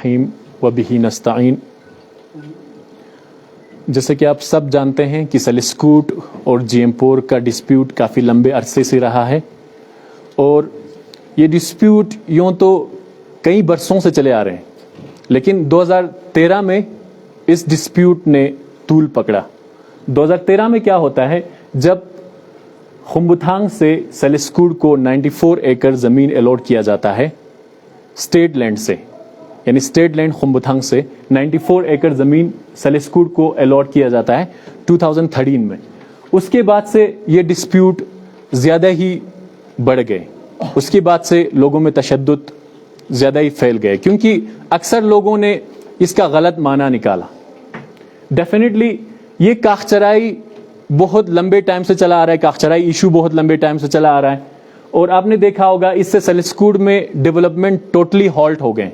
الرحیم وبہ نستعین. جیسے کہ آپ سب جانتے ہیں کہ سیلسکوٹ اور جی ایم پور کا ڈسپیوٹ کافی لمبے عرصے سے رہا ہے، اور یہ ڈسپیوٹ یوں تو کئی برسوں سے چلے آ رہے ہیں، لیکن 2013 میں اس ڈسپیوٹ نے طول پکڑا. 2013 میں کیا ہوتا ہے، جب خمبتھانگ سے سیلسکوٹ کو 94 ایکڑ زمین الاٹ کیا جاتا ہے اسٹیٹ لینڈ سے، یعنی اسٹیٹ لینڈ خمبتھانگ سے 94 ایکڑ زمین سیلسکوٹ کو الاٹ کیا جاتا ہے 2013 میں. اس کے بعد سے یہ ڈسپیوٹ زیادہ ہی بڑھ گئے، اس کے بعد سے لوگوں میں تشدد زیادہ ہی پھیل گئے، کیونکہ اکثر لوگوں نے اس کا غلط معنی نکالا. ڈیفینیٹلی یہ کاخچرائی بہت لمبے ٹائم سے چلا آ رہا ہے، کاخچرائی ایشو بہت لمبے ٹائم سے چلا آ رہا ہے، اور آپ نے دیکھا ہوگا اس سے سیلسکوٹ میں ڈیولپمنٹ ٹوٹلی ہالٹ ہو گئے.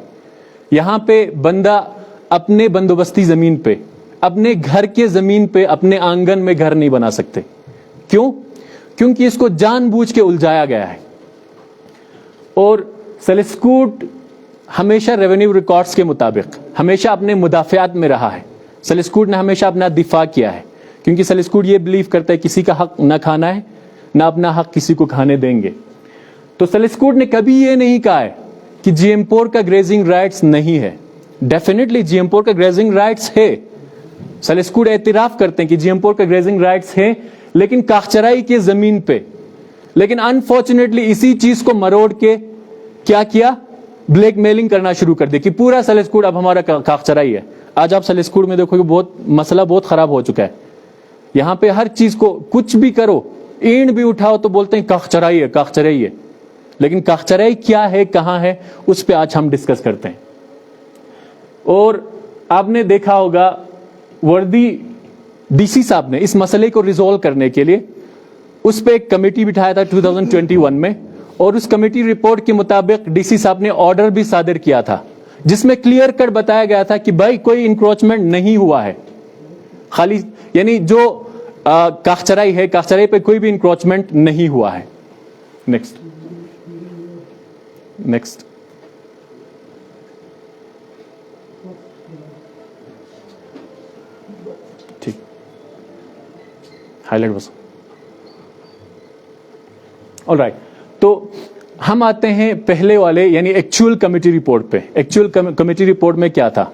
یہاں پہ بندہ اپنے بندوبستی زمین پہ، اپنے گھر کے زمین پہ، اپنے آنگن میں گھر نہیں بنا سکتے. کیوں؟ کیونکہ اس کو جان بوجھ کے الجھایا گیا ہے. اور سیلسکوٹ ہمیشہ ریونیو ریکارڈز کے مطابق ہمیشہ اپنے مدافعات میں رہا ہے. سیلسکوٹ نے ہمیشہ اپنا دفاع کیا ہے، کیونکہ سیلسکوٹ یہ بلیو کرتا ہے کسی کا حق نہ کھانا ہے، نہ اپنا حق کسی کو کھانے دیں گے. تو سیلسکوٹ نے کبھی یہ نہیں کہا ہے کہ جی ایم پور کا گریزنگ رائٹس نہیں ہے. ڈیفینیٹلی جی ایم پور کا گریزنگ رائٹس ہے، سیلسکوٹ اعتراف کرتے ہیں کہ جی ایم پور کا گریزنگ رائٹس ہے، لیکن کاخچرائی کے زمین پہ. لیکن انفارچونیٹلی اسی چیز کو مروڑ کے کیا کیا، بلیک میلنگ کرنا شروع کر دی کہ پورا سیلسکوٹ اب ہمارا کاخچرائی ہے. آج آپ سیلسکوٹ میں دیکھو کہ مسئلہ بہت خراب ہو چکا ہے. یہاں پہ ہر چیز کو کچھ بھی کرو، اینٹ بھی اٹھاؤ تو بولتے ہیں کاخچرائی ہے، کاخچرائی ہے. لیکن کاخچرائی کیا ہے، کہاں ہے، اس پہ آج ہم ڈسکس کرتے ہیں. اور آپ نے دیکھا ہوگا وردی ڈی سی صاحب نے اس مسئلے کو ریزولو کرنے کے لیے اس پہ ایک کمیٹی بٹھایا تھا 2021 میں، اور اس کمیٹی رپورٹ کے مطابق ڈی سی صاحب نے آرڈر بھی صادر کیا تھا، جس میں کلیئر کٹ بتایا گیا تھا کہ بھائی کوئی انکروچمنٹ نہیں ہوا ہے، خالی یعنی جو کاخچرائی ہے، کاخچرائی پہ کوئی بھی انکروچمنٹ نہیں ہوا ہے. نیکسٹ ٹھیک، ہائی لائٹ بس. آل رائٹ، تو ہم آتے ہیں پہلے والے یعنی ایکچوئل کمیٹی رپورٹ پہ. ایکچوئل کمیٹی رپورٹ میں کیا تھا؟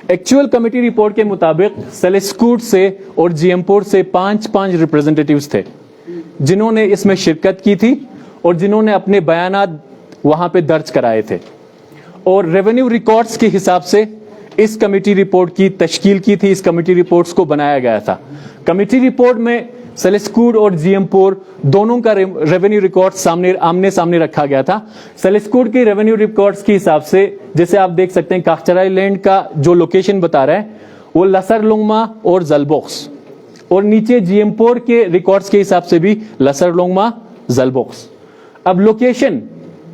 ایکچوئل کمیٹی رپورٹ کے مطابق سیلسکوٹ سے اور جی ایم پور سے 5 ریپرزینٹیٹیوز تھے جنہوں نے اس میں شرکت کی تھی اور جنہوں نے اپنے بیانات وہاں پہ درج کرائے تھے، اور ریونیو ریکارڈز کے حساب سے اس کمیٹی رپورٹ کی تشکیل کی تھی. اس کمیٹی رپورٹس کو بنایا گیا تھا. کمیٹی رپورٹ میں سیلسکوٹ اور جی ایم پور دونوں کا ریونیو ریکارڈ آمنے سامنے رکھا گیا تھا. سیلسکوٹ کے ریونیو ریکارڈز کے حساب سے جیسے آپ دیکھ سکتے ہیں کاخچرائی لینڈ کا جو لوکیشن بتا رہا ہے وہ لسر لونگما اور زلبوکس، اور نیچے جی ایم پور کے ریکارڈز کے حساب سے بھی لسر لونگما، زلبوکس. اب لوکیشن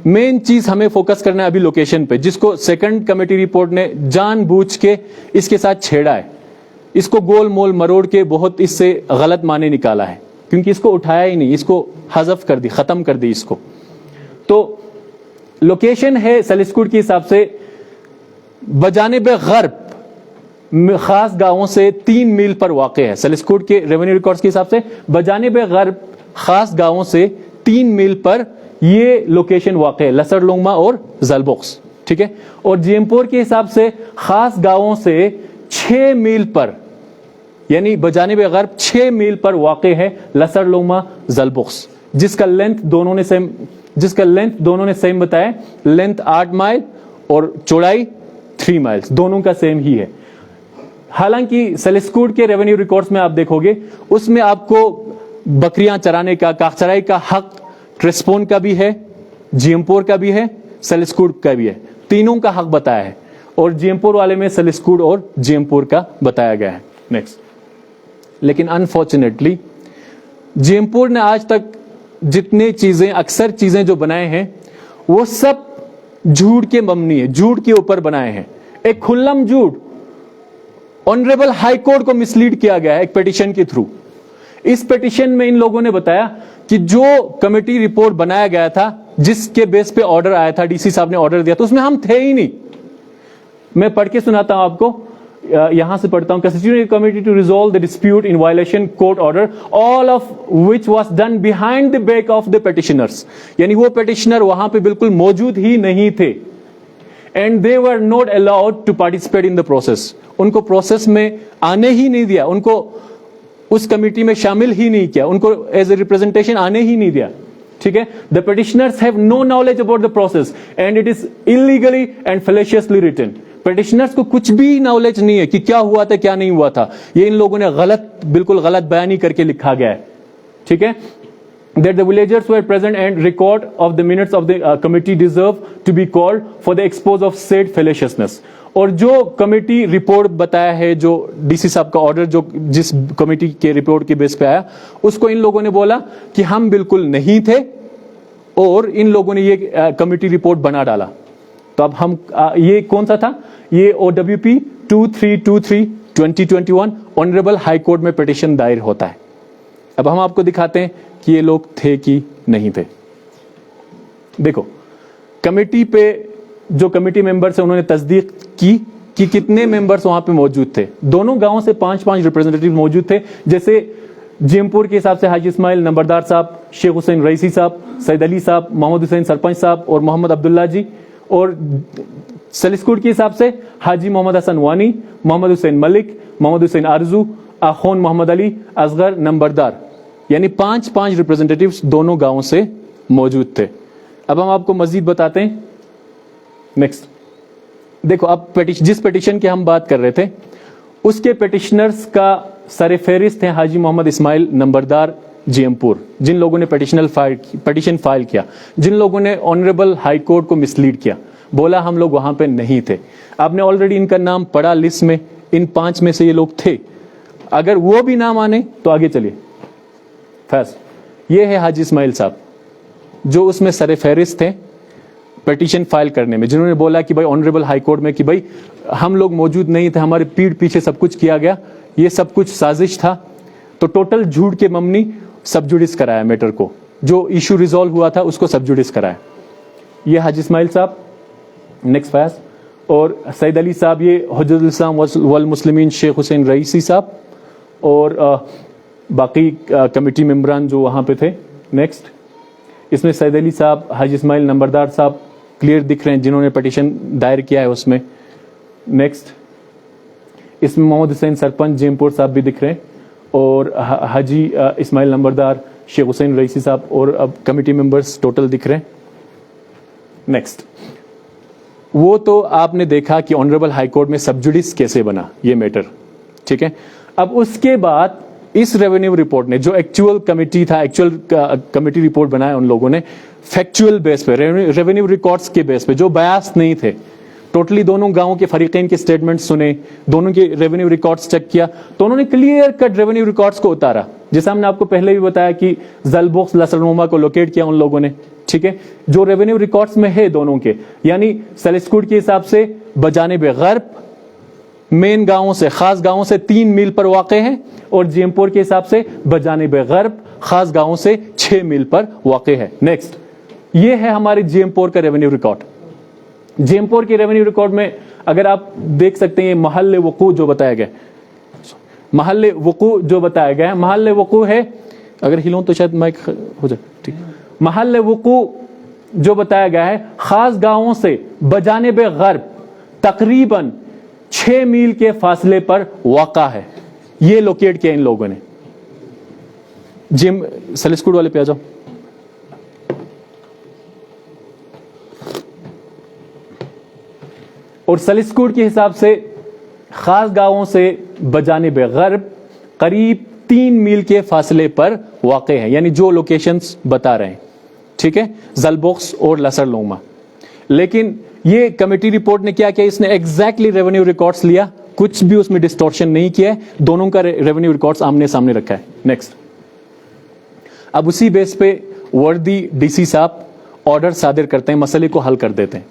مین چیز ہمیں فوکس کرنا ہے ابھی لوکیشن پہ، جس کو سیکنڈ کمیٹی رپورٹ نے جان بوجھ کے اس کے ساتھ چھیڑا ہے. اس کو گول مول مروڑ کے بہت اس سے غلط معنی نکالا ہے، کیونکہ اس کو اٹھایا ہی نہیں، اس کو حذف کر دی، ختم کر دی اس کو. تو لوکیشن ہے سیلسکوٹ کے حساب سے بجانب غرب خاص گاؤں سے 3 میل پر واقع ہے. سیلسکوٹ کے ریونیو ریکارڈز کے حساب سے بجانب غرب خاص گاؤں سے 3 میل پر یہ لوکیشن واقع ہے، لسر لونگما اور زلبوکس. ٹھیک ہے. اور جی ایم پور کے حساب سے خاص گاؤں سے 6 میل پر، یعنی بجانب غرب 6 میل پر واقع ہے لسر لونگما، زلبوکس، جس کا لینتھ دونوں نے سیم بتایا. لینتھ 8 مائل اور چوڑائی 3 مائلز، دونوں کا سیم ہی ہے. حالانکہ سیلسکوٹ کے ریونیو ریکارڈز میں آپ دیکھو گے اس میں آپ کو بکریاں چرانے کا، کاخچرائی کا حق ٹریسپون کا بھی ہے، جی ایم پور کا بھی ہے، سیلسکوٹ کا بھی ہے. تینوں کا حق بتایا ہے، اور جی ایم پور والے میں سیلسکوٹ اور جی ایم پور کا بتایا گیا ہے. نیکسٹ. لیکن انفارچونیٹلی جی ایم پور نے آج تک جتنے چیزیں، اکثر چیزیں جو بنائے ہیں وہ سب جھوٹ کے مبنی ہے، جھوٹ کے اوپر بنائے ہیں. ایک کھلم جھوٹ. آنریبل ہائی کورٹ کو مسلیڈ کیا گیا ہے ایک پیٹیشن کے تھرو. اس پیٹیشن میں ان لوگوں نے بتایا کہ جو کمیٹی رپورٹ بنایا گیا تھا، جس کے بیس پہ آرڈر آیا تھا، ڈی سی صاحب نے آرڈر دیا، تو اس میں ہم تھے ہی نہیں. میں پڑھ کے سناتا ہوں آپ کو, یہاں سے پڑھتا ہوں. Constituted committee to resolve the dispute in violation court order, all of which was done behind the back of the petitioners. یعنی وہ petitioner وہاں پہ بالکل موجود ہی نہیں تھے. And they were not allowed to participate in the process. ان کو process میں آنے ہی نہیں دیا, ان کو اس کمیٹی میں شامل ہی نہیں کیا, ان کو ایز اے ریپرزنٹیشن آنے ہی نہیں دیا. ٹھیک ہے. The petitioners have no knowledge about the process and it is illegally and fallaciously written. پیٹیشنرز کو کچھ بھی نالج نہیں ہے کہ کیا ہوا تھا کیا نہیں ہوا تھا, یہ ان لوگوں نے بالکل غلط بیانی کر کے لکھا گیا ہے. ٹھیک ہے. That the villagers were present and record of the minutes of the committee deserve to be called for the expose of said fallaciousness. اور جو کمیٹی رپورٹ بتایا ہے, جو ڈی سی صاحب کا آرڈر جو جس کمیٹی کے رپورٹ کے بیس پہ آیا, اس کو ان لوگوں نے بولا کہ ہم بالکل نہیں تھے اور ان لوگوں نے یہ کمیٹی رپورٹ بنا ڈالا. تو اب ہم یہ کون سا تھا, یہ OWP 2323/2021 آنریبل ہائی کورٹ میں پٹیشن دائر ہوتا ہے. اب ہم آپ کو دکھاتے ہیں کہ یہ لوگ تھے کہ نہیں تھے. دیکھو کمیٹی پہ جو کمیٹی ممبرس ہیں انہوں نے تصدیق کی کہ کتنے ممبرس وہاں پہ موجود تھے. دونوں گاؤں سے 5 ریپرزینٹیو موجود تھے, جیسے جیم پور کے حساب سے حاجی اسماعیل نمبردار صاحب, شیخ حسین رئیسی صاحب, سید علی صاحب, محمد حسین سرپنچ صاحب اور محمد عبداللہ جی. اور سلسکوٹ کے حساب سے حاجی محمد حسن وانی, محمد حسین ملک, محمد حسین آرزو, آخون محمد علی, اصغر نمبردار. یعنی 5 ریپرزینٹیوز دونوں گاؤں سے موجود تھے. اب ہم آپ کو مزید بتاتے ہیں. نیکسٹ دیکھو, اب جس پٹیشن کی ہم بات کر رہے تھے اس کے پٹیشنرز کا سر فہرست ہیں حاجی محمد اسماعیل نمبردار جیم پور, جن لوگوں نے پٹیشن فائل کیا, جن لوگوں نے آنریبل ہائی کورٹ کو مسلیڈ کیا, بولا ہم لوگ وہاں پہ نہیں تھے. آپ نے آلریڈی ان کا نام پڑھا لسٹ میں, ان 5 میں سے یہ لوگ تھے. اگر وہ بھی نام آنے تو آگے چلیے. فیض, یہ ہے حاجی اسماعیل صاحب جو اس میں سر فہرست تھے پٹیشن فائل کرنے میں, جنہوں نے بولا کہ بھائی آنریبل ہائی کورٹ میں کہ بھائی ہم لوگ موجود نہیں تھے, ہمارے پیٹھ پیچھے سب کچھ کیا گیا, یہ سب کچھ سازش تھا. تو ٹوٹل جھوٹ کے ممنی سب جوڈس کرایا میٹر کو, جو ایشو ریزالو ہوا تھا اس کو سب جوڈس کرایا. یہ حاجی اسماعیل صاحب. نیکسٹ فیض. اور سید علی صاحب یہ حجت الاسلام والمسلمین شیخ حسین رئیسی صاحب اور باقی کمیٹی ممبران جو وہاں پہ تھے. نیکسٹ اس میں سید علی صاحب, حاجی اسماعیل نمبردار صاحب کلیئر دکھ رہے ہیں جنہوں نے پٹیشن دائر کیا ہے اس میں. نیکسٹ اس میں محمد حسین سرپنچ جیم پور صاحب بھی دکھ رہے ہیں اور حاجی اسماعیل نمبردار, شیخ حسین رئیسی صاحب اور اب کمیٹی ممبرز ٹوٹل دکھ رہے ہیں. نیکسٹ وہ تو آپ نے دیکھا کہ آنریبل ہائی کورٹ میں سب جوڈس کیسے بنا یہ میٹر. ٹھیک ہے. اب اس کے بعد اس ریونیو رپورٹ نے جو ایکچوئل کمیٹی تھا, ایکچوئل کمیٹی رپورٹ بنایا ان لوگوں نے فیکچوئل بیس پہ, ریونیو ریکارڈز کے بیس پہ, جو بیاس نہیں تھے. ٹوٹلی دونوں گاؤں کے فریقین کے سٹیٹمنٹ سنے, دونوں کے ریونیو ریکارڈز چیک کیا, تو انہوں نے کلیئر کٹ ریونیو ریکارڈز کو اتارا, جیسا ہم نے آپ کو پہلے بھی بتایا کہ زلبوکس لسرنوما کو لوکیٹ کیا ان لوگوں نے. ٹھیک ہے. جو ریونیو ریکارڈز میں ہے دونوں کے, یعنی سلسکوٹ کے حساب سے بجانب غرب مین گاؤں سے, خاص گاؤں سے 3 میل پر واقع ہے, اور جیم پور کے حساب سے بجانب غرب خاص گاؤں سے 6 میل پر واقع ہے. نیکسٹ یہ ہے ہمارے جیم پور کا ریونیو ریکارڈ. جیم پور کے ریونیو ریکارڈ میں اگر آپ دیکھ سکتے ہیں محل وقوع جو بتایا گیا, محل وقوع جو بتایا گیا ہے, محل وقوع ہے, اگر ہلوں تو شاید مائک ہو جائے. ٹھیک. محل وقوع جو بتایا گیا ہے خاص گاؤں سے بجانب غرب تقریباً 6 میل کے فاصلے پر واقع ہے. یہ لوکیٹ کیا ان لوگوں نے. جم سلسکوٹ والے پہ آ جاؤ. اور سلسکوٹ کے حساب سے خاص گاؤں سے بجانب غرب قریب 3 میل کے فاصلے پر واقع ہے, یعنی جو لوکیشنز بتا رہے ہیں. ٹھیک ہے. زلبوکس اور لسر لوما. لیکن یہ کمیٹی رپورٹ نے کیا کیا, اس نے ایگزیکٹلی ریونیو ریکارڈز لیا, کچھ بھی اس میں ڈسٹورشن نہیں کیا ہے, دونوں کا ریونیو ریکارڈز آمنے سامنے رکھا ہے. نیکسٹ اب اسی بیس پہ وردی ڈی سی صاحب آرڈر صادر کرتے ہیں, مسئلے کو حل کر دیتے ہیں.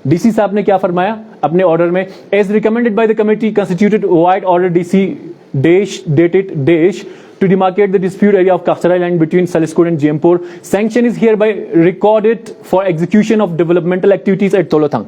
ڈی سی صاحب نے کیا فرمایا اپنے آرڈر میں, as recommended by the committee constituted vide order D C dash dated dash to demarcate the dispute area of Kakcharai land between Saliskud and GM4. Sanction is hereby recorded for execution of developmental activities at Tolothang.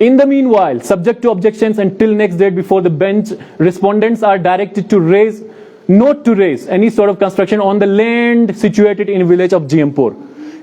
In the meanwhile, subject to objections until next date before the bench, respondents are directed to raise not to raise any sort of construction on the land situated in village of GM4.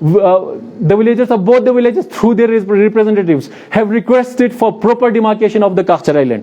the villages through their representatives have requested for proper demarcation of the Kakcharai land.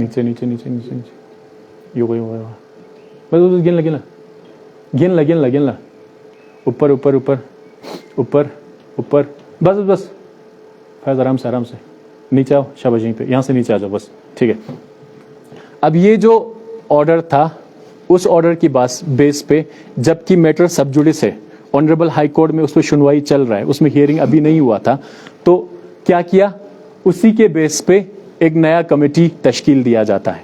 نیچے نیچے نیچے نیچے نیچے یہ وہی ہوا بس گن لا اوپر اوپر اوپر اوپر اوپر بس بس فیض آرام سے نیچے آؤ شاباش یہیں پہ یہاں سے نیچے آ جاؤ بس ٹھیک ہے. اب یہ جو آرڈر تھا اس آرڈر کی بیس پہ جبکہ میٹر سب جوڈس ہے آنریبل ہائی کورٹ میں اس پہ سنوائی چل رہا ہے اس میں ہیئرنگ ابھی نہیں ہوا تھا تو کیا اسی کے بیس پہ ایک نیا کمیٹی تشکیل دیا جاتا ہے.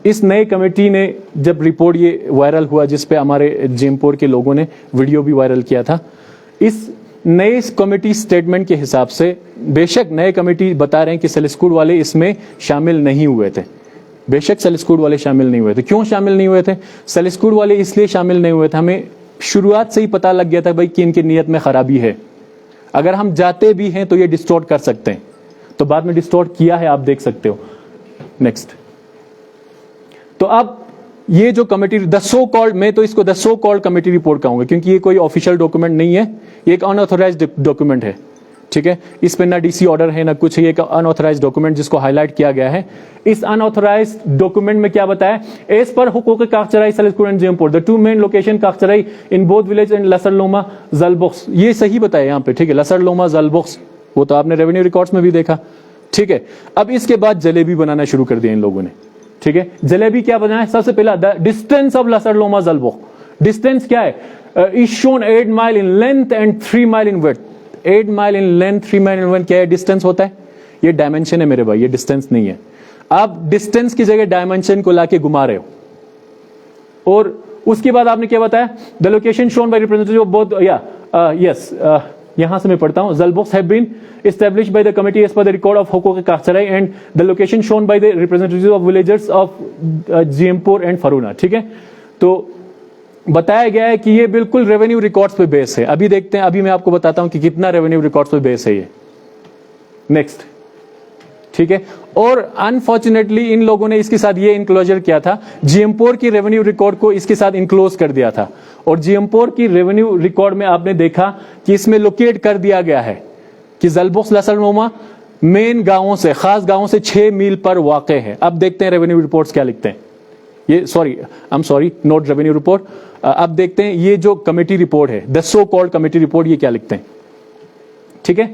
اس نئے کمیٹی نے جب رپورٹ یہ وائرل ہوا جس پہ ہمارے جیم پور کے لوگوں نے ویڈیو بھی وائرل کیا تھا اس نئے کمیٹی سٹیٹمنٹ کے حساب سے بے شک نئے کمیٹی بتا رہے ہیں کہ سیلسکوڈ والے اس میں شامل نہیں ہوئے تھے. بے شک سیلسکوڈ والے شامل نہیں ہوئے تھے. کیوں شامل نہیں ہوئے تھے؟ سیلسکوڈ والے اس لیے شامل نہیں ہوئے تھے ہمیں شروعات سے ہی پتا لگ گیا تھا بھائی کہ ان کی نیت میں خرابی ہے. اگر ہم جاتے بھی ہیں تو یہ ڈسٹورٹ کر سکتے ہیں تو بعد میں ڈسٹورٹ کیا ہے آپ دیکھ سکتے ہو. نیکسٹ. تو اب یہ جو کمیٹی میں تو اس کو دا سو کالڈ کمیٹی رپورٹ کہوں گا کیونکہ یہ کوئی آفیشیل ڈاکومنٹ نہیں ہے یہ ایک ان آتھورائزڈ ڈاکومنٹ ہے. ٹھیک ہے اس پہ نہ ڈی سی آرڈر ہے نہ کچھ ہے. یہ ایک ان آتھورائزڈ ڈاکومنٹ جس کو ہائی لائٹ کیا گیا ہے. اس ان آتھورائزڈ ڈاکومنٹ میں کیا بتایا ایز پر حقوق کاخچرائی سیلسکوڈ and Jampur the two main location kahcharai in both village and Lasar Loma زلبوکس. یہ صحیح بتایا یہاں پہ ٹھیک ہے لسر لوما زلبوکس وہ تو آپ نے ریونیو ریکارڈز میں بھی دیکھا. ٹھیک ہے اب اس کے بعد جلیبی بنانا شروع کر دیا ان لوگوں نے. ٹھیک ہے جلیبی کیا بنانا ہے سب سے پہلا ڈسٹینس آف لسر لوما زلبوک. ڈسٹینس کیا ہے از شون 8 مائل ان لینتھ اینڈ 3 مائل ان ویڈتھ. 8 مائل ان لینتھ 3 مائل ان ویڈتھ کیا ہے ڈسٹینس ہوتا ہے یہ ڈائمینشن ہے میرے بھائی یہ ڈسٹینس نہیں ہے. آپ ڈسٹینس کی جگہ ڈائمینشن کو لا کے گھما رہے ہو. اور اس کے بعد آپ نے کیا بتایا the location shown by representative of both yes یہاں سے میں پڑھتا ہوں زلبوکس have been established by the committee as per the record of حقوق کاخچرائی and the location shown by the representatives of villagers of جیمپور and فرونا. ٹھیک ہے تو بتایا گیا ہے کہ یہ بالکل ریونیو ریکارڈز پہ بیس ہے. ابھی دیکھتے ہیں ابھی میں آپ کو بتاتا ہوں کہ کتنا ریونیو ریکارڈز پہ بیس ہے یہ. نیکسٹ. ٹھیک ہے اور انفارچونیٹلی ان لوگوں نے اس کے ساتھ یہ انکلوجر کیا تھا جیمپور کی ریونیو ریکارڈ کو اس کے ساتھ انکلوز کر دیا تھا. اور جیمپور کی ریونیو ریکارڈ میں آپ نے دیکھا کہ اس میں لوکیٹ کر دیا گیا ہے کہ زلبوکس لسر لوما مین گاؤں سے خاص گاؤں سے 6 میل پر واقع ہے. اب دیکھتے ہیں ریونیو رپورٹس کیا لکھتے ہیں. یہ سوری نوٹ ریونیو رپورٹ. اب دیکھتے ہیں یہ جو کمیٹی رپورٹ ہے دا سو کالڈ کمیٹی رپورٹ یہ کیا لکھتے ہیں. ٹھیک ہے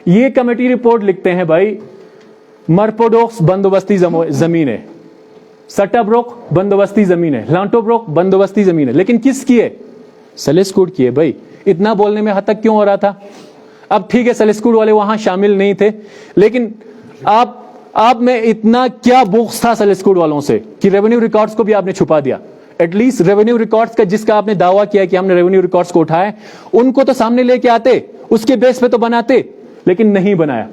یہ کمیٹی رپورٹ لکھتے ہیں بھائی مرپوڈوکس بندوبستی زمین ہے سٹا بروک بندوبستی زمین ہے لانٹو بروک بندوبستی زمین ہے. لیکن کس کی ہے سیلسکوڈ کی ہے. بھائی اتنا بولنے میں حد تک کیوں ہو رہا تھا. اب ٹھیک ہے سیلسکوڈ والے وہاں شامل نہیں تھے لیکن آپ میں اتنا کیا بغض تھا سیلسکوڈ والوں سے کہ ریونیو ریکارڈز کو بھی آپ نے چھپا دیا. ایٹ لیسٹ ریونیو ریکارڈز کا جس کا آپ نے دعویٰ کیا کہ ہم نے ریونیو ریکارڈز کو اٹھایا ان کو تو سامنے لے کے آتے اس کے بیس پہ تو بناتے لیکن نہیں بنایا.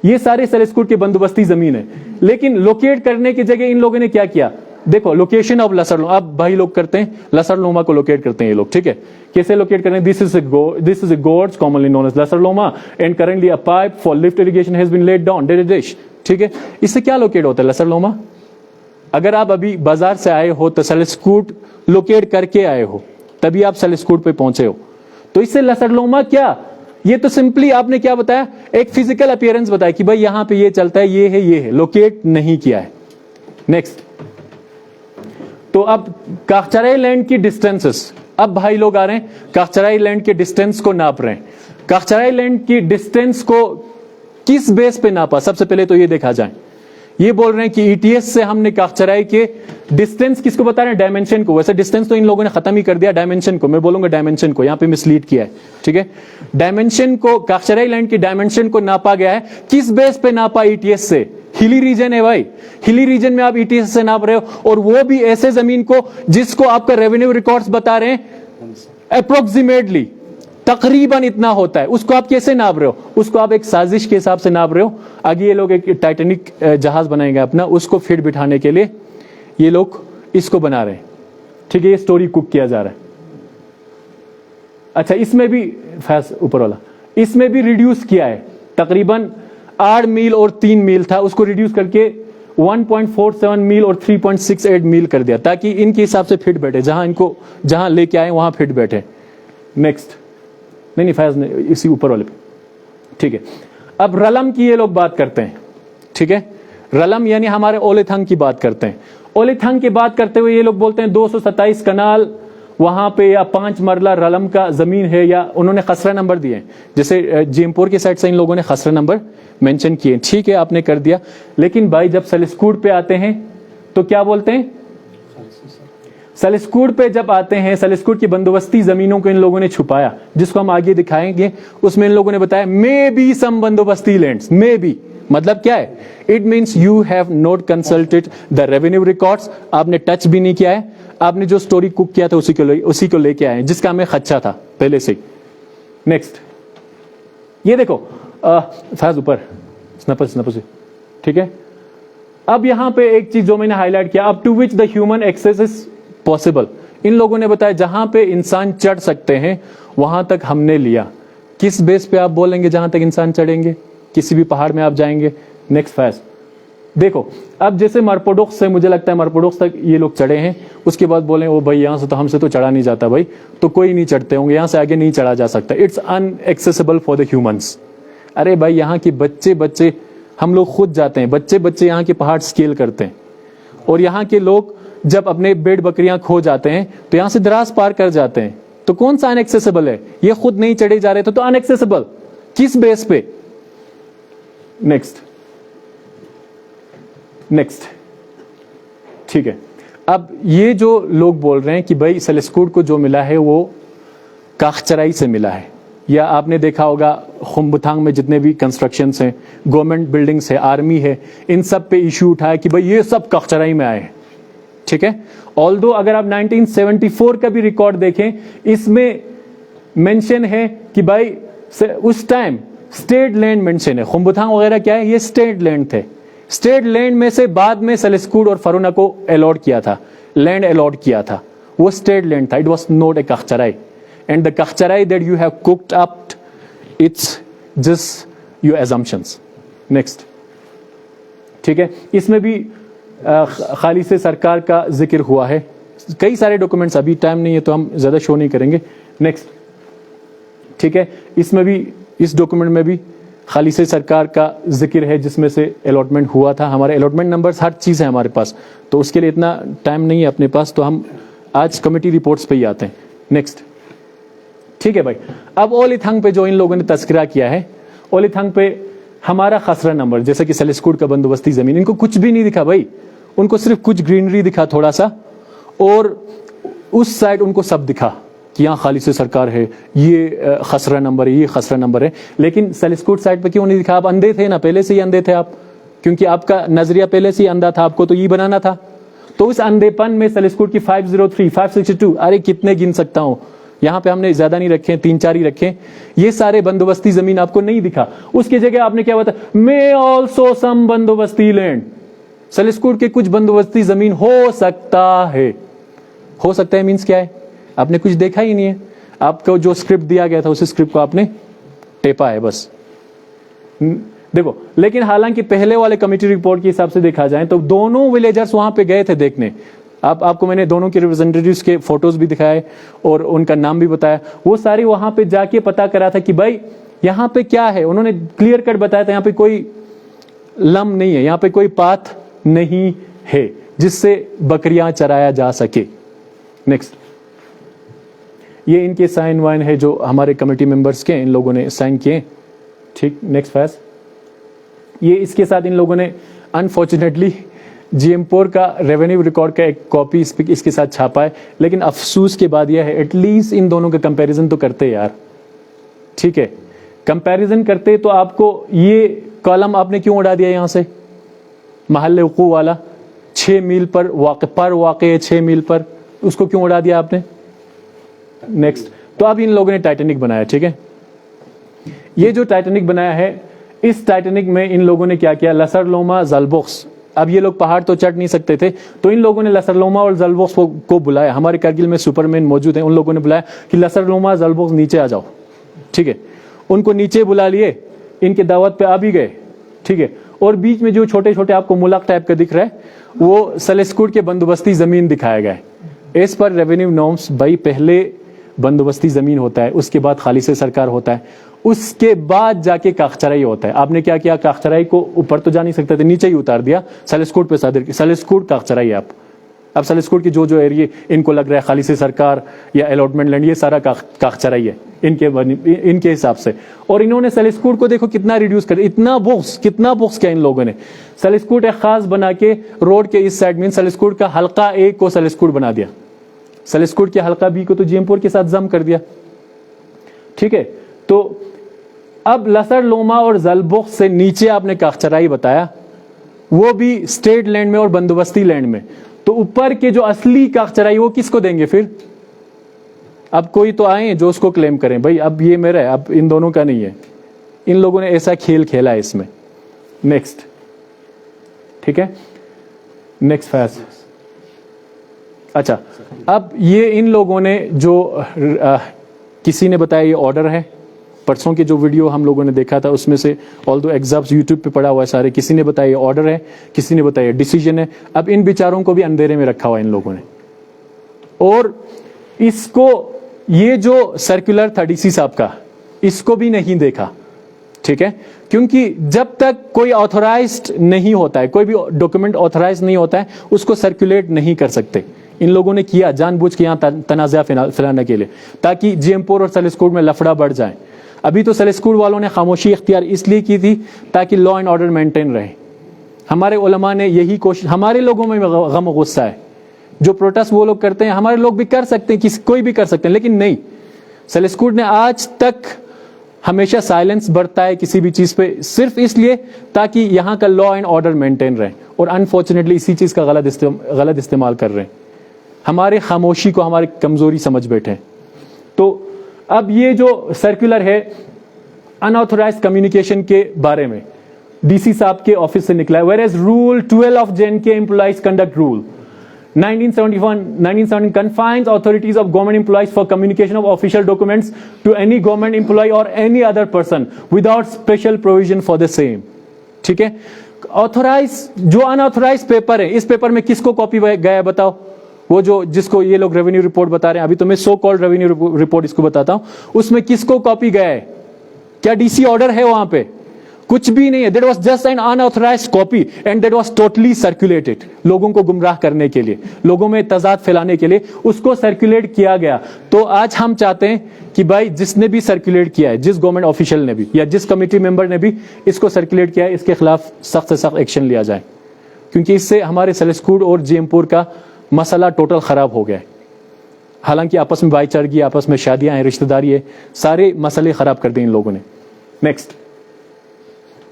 یہ سارے سیلسکوڈ کے بندوبستی زمین ہے لیکن لوکیٹ کرنے کی جگہ ان لوگوں نے کیا کیا دیکھو لوکیشن آف لسر لوما. اب بھائی لوگ کرتے ہیں لسر لوما کو لوکیٹ کرتے ہیں یہ لوگ. ٹھیک ہے کیسے لوکیٹ کریں this is a gorge commonly known as Lasar Loma and currently a pipe for lift irrigation has been laid down ڈش. ٹھیک ہے اس سے کیا لوکیٹ ہوتا ہے لسر لوما. اگر آپ ابھی بازار سے آئے ہو تو سیلسکوڈ لوکیٹ کر کے آئے ہو تبھی آپ سیلسکوڈ پہ پہنچے ہو تو اس سے لسر لوما کیا یہ تو سمپلی آپ نے کیا بتایا ایک فزیکل اپیئرنس بتایا کہ بھائی یہاں پہ یہ چلتا ہے یہ ہے لوکیٹ نہیں کیا ہے. نیکسٹ. تو اب کاخچرائی لینڈ کی ڈسٹینسز اب بھائی لوگ آ رہے ہیں کاخچرائی لینڈ کے ڈسٹینس کو ناپ رہے ہیں. کاخچرائی لینڈ کی ڈسٹینس کو کس بیس پہ ناپا سب سے پہلے تو یہ دیکھا جائے. یہ بول رہے ہیں کہ ای ٹی ایس سے ہم نے کاخچرائی کے ڈسٹینس کس کو بتا رہے ہیں ڈائمینشن کو. ویسے ڈسٹینس تو ان لوگوں نے ختم ہی کر دیا ڈائمینشن کو. میں بولوں گا ڈائمینشن کو یہاں پہ مسلیڈ کیا ہے. ٹھیک ہے ڈائمینشن کو کاخچرائی لینڈ کی ڈائمینشن کو ناپا گیا ہے کس بیس پہ ناپا ای ٹی ایس سے. ہلی ریجن ہے بھائی ہلی ریجن میں آپ ای ٹی ایس سے ناپ رہے ہو اور وہ بھی ایسے زمین کو جس کو آپ کا ریونیو ریکارڈز بتا رہے ہیں اپروکسیمیٹلی تقریباً اتنا ہوتا ہے. اس کو آپ کیسے ناپ رہے ہو اس کو آپ ایک سازش کے حساب سے ناپ رہے ہو. آگے یہ لوگ ایک ٹائٹینک جہاز بنائیں گے اپنا اس کو فٹ بٹھانے کے لیے یہ لوگ اس کو بنا رہے ہیں. ٹھیک ہے یہ سٹوری کوک کیا جا رہا ہے. اچھا اس میں بھی اوپر والا اس میں بھی ریڈیوس کیا ہے تقریباً 8 میل اور 3 میل تھا اس کو ریڈیوس کر کے 1.47 میل اور 3.68 میل کر دیا تاکہ ان کے حساب سے فٹ بیٹھے جہاں لے کے آئے وہاں فٹ بیٹھے. نیکسٹ نہیں فیض نے اسی اوپر والے پہ. ٹھیک ہے اب رلم کی یہ لوگ بات کرتے ہیں. ٹھیک ہے رلم یعنی ہمارے اولے تھنگ کی بات کرتے ہیں. اولے تھنگ کی بات کرتے ہوئے یہ لوگ بولتے ہیں 227 کنال وہاں پہ یا 5 مرلہ رلم کا زمین ہے, یا انہوں نے خسرہ نمبر دیے ہیں, جیسے جیم پور کی سائڈ سے ان لوگوں نے خسرہ نمبر مینشن کیے. ٹھیک ہے, آپ نے کر دیا, لیکن بھائی جب سلسکوٹ پہ آتے ہیں تو کیا بولتے ہیں؟ سلسکوٹ پہ جب آتے ہیں, سلسکوٹ کی بندوبستی زمینوں کو ان لوگوں نے چھپایا, جس کو ہم آگے دکھائیں گے. اس میں ان لوگوں نے بتایا may be some bandobasti lands, may be مطلب کیا ہے؟ It means you have not consulted the revenue records, آپ نے ٹچ بھی نہیں کیا ہے, آپ نے جو سٹوری کوک کیا تھا اسی کو لے کے آئے ہیں, جس کا ہمیں خدشہ تھا پہلے سے. نیکسٹ, یہ دیکھو فیض اوپر سنپس, ٹھیک ہے. اب یہاں پہ ایک چیز جو میں نے ہائی لائٹ کیا, up to which the human access is possible, ان لوگوں نے بتایا جہاں پہ انسان چڑھ سکتے ہیں وہاں تک ہم نے لیا. کس بیس پہ آپ بولیں گے جہاں تک انسان چڑھیں گے؟ کسی بھی پہاڑ میں آپ جائیں گے. نیکسٹ فیز دیکھو, اب جیسے مرپوڈوکس سے مجھے لگتا ہے مرپوڈوکس تک یہ لوگ چڑھے ہیں, اس کے بعد بولیں او بھائی یہاں سے تو ہم سے تو چڑھا نہیں جاتا, بھائی تو کوئی نہیں چڑھتے ہوں گے, یہاں سے آگے نہیں چڑھا جا سکتا, it's inaccessible for the humans. ارے بھائی یہاں کے بچے ہم لوگ خود جاتے ہیں, بچے یہاں کے پہاڑ سکیل کرتے ہیں, اور یہاں کے لوگ جب اپنے بیڑ بکریاں کھو جاتے ہیں تو یہاں سے دراز پار کر جاتے ہیں. تو کون سا ان ایکسیسیبل ہے؟ یہ خود نہیں چڑھے جا رہے تو ان ایکسیسیبل کس بیس پہ؟ نیکسٹ ٹھیک ہے. اب یہ جو لوگ بول رہے ہیں کہ بھائی سلسکوٹ کو جو ملا ہے وہ کاخچرائی سے ملا ہے, یا آپ نے دیکھا ہوگا خمبتھانگ میں جتنے بھی کنسٹرکشنز ہیں, گورنمنٹ بلڈنگز ہے, آرمی ہے, ان سب پہ ایشو اٹھایا کہ بھائی یہ سب کاخچرائی میں آئے ہیں. ٹھیک ہے, آلدو اگر آپ 1974 کا بھی ریکارڈ دیکھیں, اس میں مینشن ہے کہ بھائی اس ٹائم اسٹیٹ لینڈ مینشن ہے. خمبتھانگ وغیرہ کیا ہے؟ یہ اسٹیٹ لینڈ تھے. اسٹیٹ لینڈ میں سے بعد میں سلسکوٹ اور فرونا کو الاٹ کیا تھا, لینڈ الاٹ کیا تھا, وہ اسٹیٹ لینڈ تھا. It was not a kahcharai, and the kahcharai that you have cooked up, it's just your assumptions. Next ٹھیک ہے, اس میں بھی خالص سرکار کا ذکر ہوا ہے, کئی سارے ڈاکومنٹس, ابھی ٹائم نہیں ہے تو ہم زیادہ شو نہیں کریں گے. نیکسٹ ٹھیک ہے, اس میں بھی اس ڈاکومنٹ میں بھی خالص سرکار کا ذکر ہے, جس میں سے الاٹمنٹ ہوا تھا. ہمارے الاٹمنٹ نمبرز ہر چیز ہے ہمارے پاس, تو اس کے لیے اتنا ٹائم نہیں ہے اپنے پاس, تو ہم آج کمیٹی رپورٹس پہ ہی آتے ہیں. نیکسٹ ٹھیک ہے بھائی. اب اولی تھنگ پہ جو ان لوگوں نے تذکرہ کیا ہے, اولی تھنگ پہ ہمارا خسرہ نمبر, جیسے کہ سلسکوٹ کا بندوبستی زمین, ان کو کچھ بھی نہیں دکھا بھائی, ان کو صرف کچھ گرینری دکھا تھوڑا سا, اور اس سائڈ ان کو سب دکھا کہ یہاں خالص سرکار ہے, یہ خسرہ نمبر ہے, یہ خسرہ نمبر ہے. لیکن سلسکوٹ سائڈ پہ کیوں نہیں دکھا؟ آپ اندھے تھے نا, پہلے سے ہی اندھے تھے آپ, کیونکہ آپ کا نظریہ پہلے سے ہی اندھا تھا, آپ کو تو یہ بنانا تھا. تو اس اندھے پن میں سلسکوٹ کی 503 562, ارے کتنے گن سکتا ہوں, یہاں پہ ہم نے زیادہ نہیں رکھے, 3-4 ہی رکھے, یہ سارے بندوبستی زمین آپ کو نہیں دکھا. اس کی جگہ آپ نے کیا بتایا, میں آلسو سم بندوبستی لینڈ, سلسکوٹ کے کچھ بندوبستی زمین ہو سکتا ہے. ہو سکتا ہے مینس کیا ہے؟ آپ نے کچھ دیکھا ہی نہیں ہے, آپ کو جو اسکرپٹ دیا گیا تھا اسی اسکرپٹ کو آپ نے ٹیپا ہے بس. دیکھو, لیکن حالانکہ پہلے والے کمیٹی رپورٹ کے حساب سے دیکھا جائے تو دونوں ولیجرز وہاں پہ گئے تھے دیکھنے. آپ کو میں نے دونوں کے ریپرزینٹیٹیوز کے فوٹوز بھی دکھائے اور ان کا نام بھی بتایا. وہ ساری وہاں پہ جا کے پتا کرا تھا کہ بھائی یہاں پہ کیا ہے. انہوں نے کلیئر کٹ بتایا تھا, یہاں پہ کوئی لم نہیں ہے, یہاں پہ کوئی پاتھ نہیں ہے جس سے بکریاں چرایا جا سکے. نیکسٹ, یہ ان کے سائن وائن ہے جو ہمارے کمیٹی ممبرز کے, ان لوگوں نے سائن کیے. ٹھیک, نیکسٹ فیز. یہ اس کے ساتھ ان لوگوں نے انفارچونیٹلی جی ایم پور کا ریونیو ریکارڈ کا ایک کاپی اس کے ساتھ چھاپا ہے, لیکن افسوس کی بات یہ ہے ایٹ لیسٹ ان دونوں کا کمپیریزن تو کرتے یار. ٹھیک ہے, کمپیریزن کرتے تو آپ کو یہ کالم آپ نے کیوں اڑا دیا یہاں سے, محل وقوع والا 6 میل پر واقع ہے 6 میل پر, اس کو کیوں اڑا دیا آپ نے؟ نیکسٹ, تو اب ان لوگوں نے ٹائٹینک بنایا. ٹھیک ہے, یہ جو ٹائٹینک بنایا ہے, اس ٹائٹینک میں ان لوگوں نے کیا کیا, لسرلوما زلبوکس. اب یہ لوگ پہاڑ تو چڑھ نہیں سکتے تھے, تو ان لوگوں نے لسرلوما اور زلبوکس کو بلایا. ہمارے کارگل میں سپر مین موجود ہیں, ان لوگوں نے بلایا کہ لسرلوما زلبوکس نیچے آ جاؤ. ٹھیک ہے, ان کو نیچے بلا لیے, ان کے دعوت پہ آ بھی گئے. ٹھیک ہے, اور بیچ میں جو چھوٹے چھوٹے آپ کو ملک ٹائپ کا دکھ رہا ہے وہ سلسکوٹ کے بندوبستی زمین دکھایا گیا ہے ایز پر ریونیو نارمس. بھائی پہلے بندوبستی زمین ہوتا ہے, اس کے بعد خالص سرکار ہوتا ہے, اس کے بعد جا کے کاخچرائی ہوتا ہے. آپ نے کیا کیا, کاخچرائی کو اوپر تو جا نہیں سکتے تھے, نیچے ہی اتار دیا, سلسکوٹ پہ صادر کیا. سلسکوٹ کاخچرائی ہے. اب سلسکوٹ کی جو ایریے ان کو لگ رہا ہے خالص سرکار یا الاٹمنٹ لینڈ, یہ سارا کاخچرائی ہے ان کے حساب سے. اور انہوں نے سلسکوٹ کو دیکھو کتنا ریڈیوس کر دیا, کتنا بغض کیا ان لوگوں نے. سلسکوٹ ایک خاص بنا کے روڈ کے اس سائڈ میں سلسکوٹ کا حلقہ A کو سلسکوٹ بنا دیا, سلسکوٹ کے حلقہ B کو تو جی ایم پور کے ساتھ ضم کر دیا. ٹھیک ہے, تو اب لسر لوما اور زلبخ سے نیچے آپ نے کاخچرائی بتایا, وہ بھی اسٹیٹ لینڈ میں اور بندوبستی لینڈ میں. تو اوپر کے جو اصلی کاخچرائی وہ کس کو دیں گے پھر؟ اب کوئی تو آئے جو اس کو کلیم کریں بھائی اب یہ میرا ہے, اب ان دونوں کا نہیں ہے. ان لوگوں نے ایسا کھیل کھیلا ہے اس میں. نیکسٹ, ٹھیک ہے, نیکسٹ فیز. اچھا, اب یہ ان لوگوں نے جو کسی نے بتایا یہ آرڈر ہے, پرسوں کے جو ویڈیو ہم لوگوں نے دیکھا تھا اس میں سے آلدو ایگزامپلز یوٹیوب پہ پڑا ہوا ہے سارے, کسی نے بتایا یہ آرڈر ہے, کسی نے بتایا یہ ڈیسیجن ہے. اب ان بیچاروں کو بھی اندھیرے میں رکھا ہوا ہے ان لوگوں نے. اور اس کو یہ جو سرکولر تھا ڈی سی صاحب کا, اس کو بھی نہیں دیکھا. ٹھیک ہے, کیونکہ جب تک کوئی آتھورائزڈ نہیں ہوتا ہے, کوئی بھی ڈاکومنٹ آتھورائز نہیں ہوتا ہے, اس کو سرکولیٹ نہیں کر سکتے. ان لوگوں نے کیا جان بوجھ کے یہاں تنازع پھیلانے کے لیے, تاکہ جی ایم پور اور سلسکوٹ میں لفڑا بڑھ جائے. ابھی تو سلسکوٹ والوں نے خاموشی اختیار اس لیے کی تھی تاکہ لا اینڈ آرڈر مینٹین رہے. ہمارے علماء نے یہی کوشش, ہمارے لوگوں میں غم و غصہ ہے, جو پروٹیسٹ وہ لوگ کرتے ہیں ہمارے لوگ بھی کر سکتے ہیں, کوئی بھی کر سکتے ہیں, لیکن نہیں. سلسکوٹ نے آج تک ہمیشہ سائلنس برتا ہے کسی بھی چیز پہ, صرف اس لیے تاکہ یہاں کا لا اینڈ آرڈر مینٹین رہے, اور انفارچونیٹلی اسی چیز کا غلط استعمال کر رہے ہیں. ہمارے خاموشی کو ہماری کمزوری سمجھ بیٹھے ہیں. تو اب یہ جو سرکولر ہے ان آتھورائزڈ کمیونیکیشن کے بارے میں ڈی سی صاحب کے آفس سے نکلا ہے. whereas rule 12 of J&K employees conduct rule 1971 confines authorities of government employees for communication of official documents to any government employee or any other person without special provision for the same. ٹھیک ہے, authorise جو ان authorise paper ہے, اس paper میں کس کو copy گیا بتاؤ؟ وہ جو جس کو یہ لوگ ریونیو رپورٹ بتا رہے ہیں, ابھی تو میں سو کالڈ ریونیو رپورٹ اس کو بتاتا ہوں, اس میں کس کو کاپی گیا ہے؟ کیا ڈی سی آرڈر ہے وہاں پہ؟ کچھ بھی نہیں ہے. That was just an unauthorised copy and that was totally circulated. لوگوں کو گمراہ کرنے کے لیے, لوگوں میں تضاد پھیلانے کے لیے اس کو سرکولیٹ کیا گیا. تو آج ہم چاہتے ہیں کہ بھائی جس نے بھی سرکولیٹ کیا ہے, جس گورنمنٹ آفیشل نے بھی یا جس کمیٹی ممبر نے بھی اس کو سرکولیٹ کیا ہے, اس کے خلاف سخت سے سخت ایکشن لیا جائے, کیونکہ اس سے ہمارے سلسکوٹ اور جی ایم پور کا مسئلہ ٹوٹل خراب ہو گیا ہے. حالانکہ آپس میں بھائی چارگی, آپس میں شادیاں ہیں, رشتہ داری ہے, سارے مسئلے خراب کر دیے ان لوگوں نے. نیکسٹ,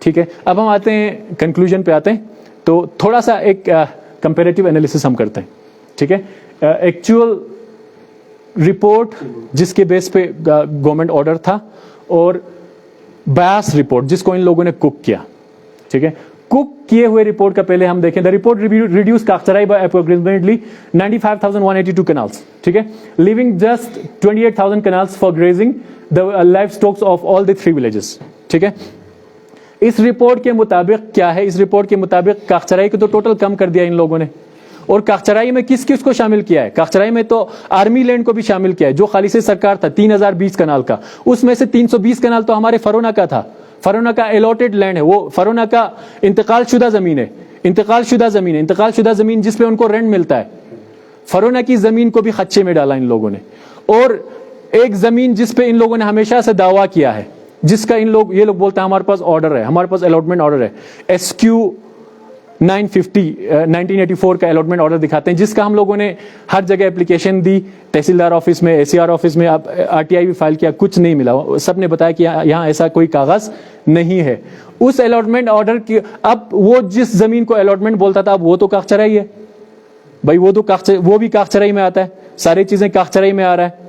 ٹھیک ہے, اب ہم آتے ہیں کنکلوژن پہ آتے ہیں. تو تھوڑا سا ایک کمپیریٹیو انالیسس ہم کرتے ہیں. ٹھیک ہے, ایکچوئل رپورٹ جس کے بیس پہ گورنمنٹ آرڈر تھا, اور بایاس رپورٹ جس کو ان لوگوں نے کوک کیا. ٹھیک ہے, کوک کیے ہوئے رپورٹ کا پہلے ہم دیکھیں. The report reduces kahcharai by approximately 95,182 canals. ٹھیک ہے, leaving just 28,000 canals for grazing the livestocks of all the 3 villages. ٹھیک ہے, اس رپورٹ کے مطابق کیا ہے؟ اس رپورٹ کے مطابق کاخچرائی کو تو ٹوٹل کم کر دیا ان لوگوں نے. اور کاخچرائی میں کس کس کو شامل کیا ہے؟ کاخچرائی میں تو آرمی لینڈ کو بھی شامل کیا ہے, جو خالص سرکار تھا 3020 کنال کا. اس میں سے 320 کنال تو ہمارے فرونا کا تھا. فرونا کا الاٹڈ لینڈ ہے, وہ فرونا کا انتقال شدہ زمین ہے. انتقال شدہ زمین جس پہ ان کو رینٹ ملتا ہے. فرونا کی زمین کو بھی خدشے میں ڈالا ان لوگوں نے. اور ایک زمین جس پہ ان لوگوں نے ہمیشہ سے دعویٰ کیا ہے, جس کا یہ لوگ بولتے ہیں ہمارے پاس آرڈر ہے, ہمارے پاس الاٹمنٹ آرڈر ہے, SQ 1984 کا الاٹمنٹ آرڈر دکھاتے ہیں, جس کا ہم لوگوں نے ہر جگہ اپلیکیشن دی, تحصیلدار آفس میں, ACR آفس میں, RTI بھی فائل کیا, کچھ نہیں ملا. سب نے بتایا کہ یہاں ایسا کوئی کاغذ نہیں ہے. اس الاٹمنٹ آرڈر کی اب وہ جس زمین کو الاٹمنٹ بولتا تھا, اب وہ تو کاخچرائی ہے بھائی, وہ بھی کاخچرائی میں آتا ہے, ساری چیزیں کاخچرائی میں آ رہا ہے.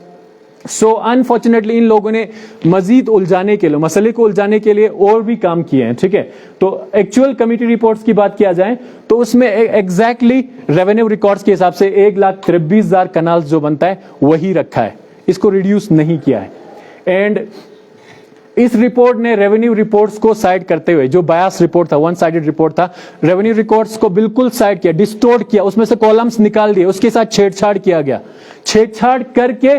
سو انفارچونیٹلی ان لوگوں نے مزید الجھانے کے لیے, مسئلے کو الجھانے کے لیے اور بھی کام کیے ہیں. ٹھیک ہے, تو ایکچوئل کمیٹی رپورٹس کی بات کیا جائے تو اس میں ایگزیکٹلی ریونیو ریکارڈز کے حساب سے 1,23,000 کنالز جو بنتا ہے وہی رکھا ہے, اس کو ریڈیوس نہیں کیا ہے. اینڈ اس رپورٹ نے ریونیو رپورٹس کو سائڈ کرتے ہوئے, جو بایاس رپورٹ تھا, ون سائڈڈ رپورٹ تھا, ریونیو ریکارڈس کو بالکل سائڈ کیا, ڈسٹورٹ کیا, اس میں سے کالمز نکال دیے, اس کے ساتھ چھیڑ چھاڑ کیا گیا. چھیڑ چھاڑ کر کے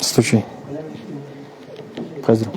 Стучи. Поздравь.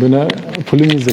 Buna pulling is the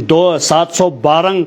712